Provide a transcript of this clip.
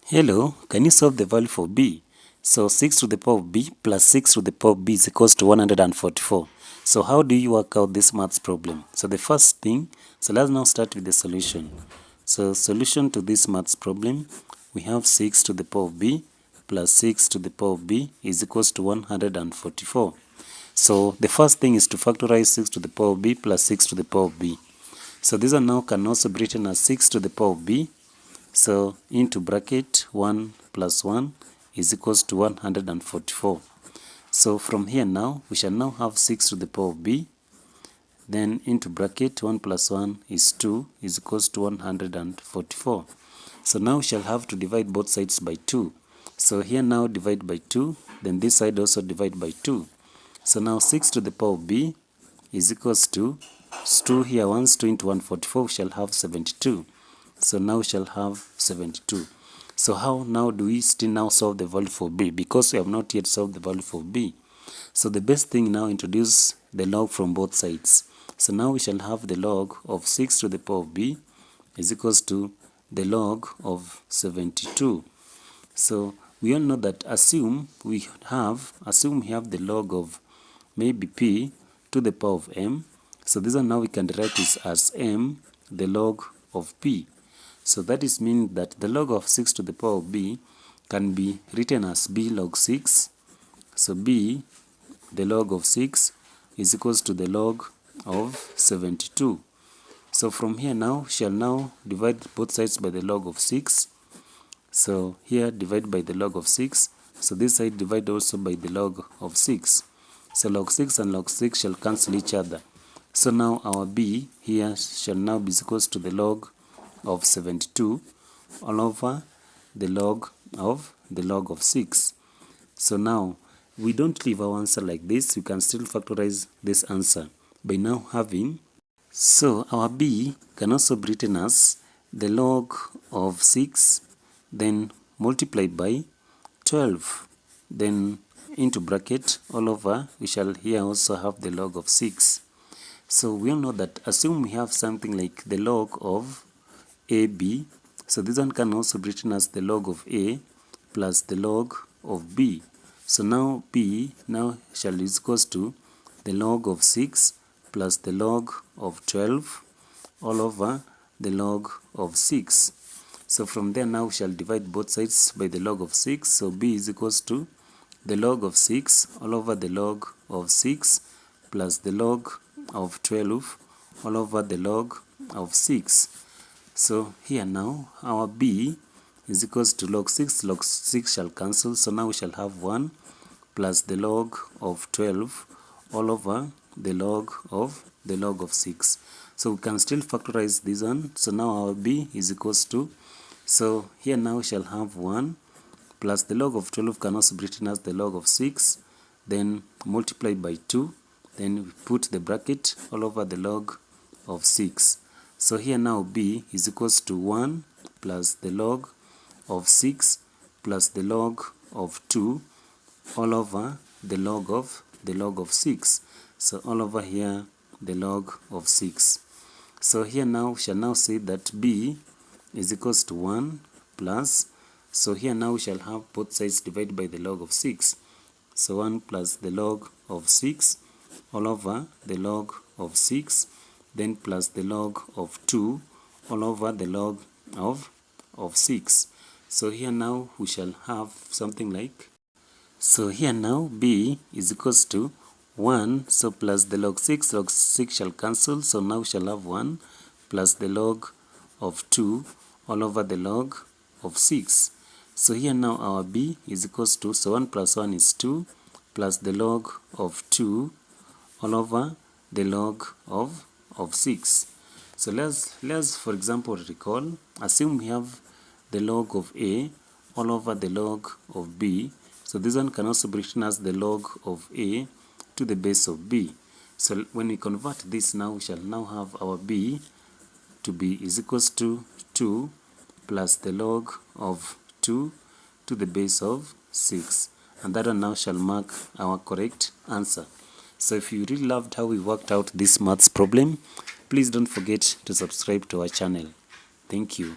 Hello, can you solve the value for b? So 6 to the power of b plus 6 to the power of b is equals to 144. So how do you work out this maths problem? So the first thing, so let's now start with the solution. So solution to this maths problem, we have 6 to the power of b plus 6 to the power of b is equals to 144. So the first thing is to factorize 6 to the power of b plus 6 to the power of b. So this one now can also be written as 6 to the power of b. So into bracket 1 plus 1 is equals to 144. So from here now, we shall now have 6 to the power of b. Then into bracket 1 plus 1 is 2 is equals to 144. So now we shall have to divide both sides by 2. So here now divide by 2, then this side also divide by 2. So now 6 to the power of b is equals to 2 here, once 2 into 144, we shall have 72. So now we shall have 72. So how now do we still now solve the value for b? Because we have not yet solved the value for b. So the best thing now, introduce the log from both sides. So now we shall have the log of 6 to the power of b is equals to the log of 72. So we all know that assume we have the log of maybe p to the power of m. So this one now we can write this as m the log of p. So that is mean that the log of 6 to the power of b can be written as b log 6. So b, the log of 6, is equals to the log of 72. So from here now, shall now divide both sides by the log of 6. So here divide by the log of 6. So this side divide also by the log of 6. So log 6 and log 6 shall cancel each other. So now our b here shall now be equals to the log of 72 all over the log of 6. So now we don't leave our answer like this. We can still factorize this answer by now having, so our b can also be written as the log of 6 then multiplied by 12, then into bracket all over we shall here also have the log of 6. So we all know that assume we have something like the log of AB, so this one can also be written as the log of A plus the log of B. So now B now shall is equals to the log of 6 plus the log of 12 all over the log of 6. So from there now we shall divide both sides by the log of 6. So B is equals to the log of 6 all over the log of 6 plus the log of 12 all over the log of 6. So here now our b is equals to log 6 shall cancel, so now we shall have 1 plus the log of 12 all over the log of 6. So we can still factorize this one. So now our b is equals to, so here now we shall have 1 plus the log of 12 can also be written as the log of 6, then multiply by 2, then we put the bracket all over the log of 6. So here now b is equals to 1 plus the log of 6 plus the log of 2 all over the log of 6. So all over here the log of 6. So here now we shall now say that b is equals to 1 plus, so here now we shall have both sides divided by the log of 6. So 1 plus the log of 6 all over the log of 6, then plus the log of 2 all over the log of 6. So here now we shall have something like, so here now b is equals to 1, so plus the log 6 shall cancel, so now we shall have 1 plus the log of 2 all over the log of 6. So here now our b is equals to, so 1 plus 1 is 2 plus the log of 2 all over the log of 6. So let's for example recall, assume we have the log of a all over the log of b. So this one can also be written as the log of a to the base of b. So when we convert this now, we shall now have our b to be is equals to 2 plus the log of 2 to the base of 6, and that one now shall mark our correct answer. So if you really loved how we worked out this maths problem, please don't forget to subscribe to our channel. Thank you.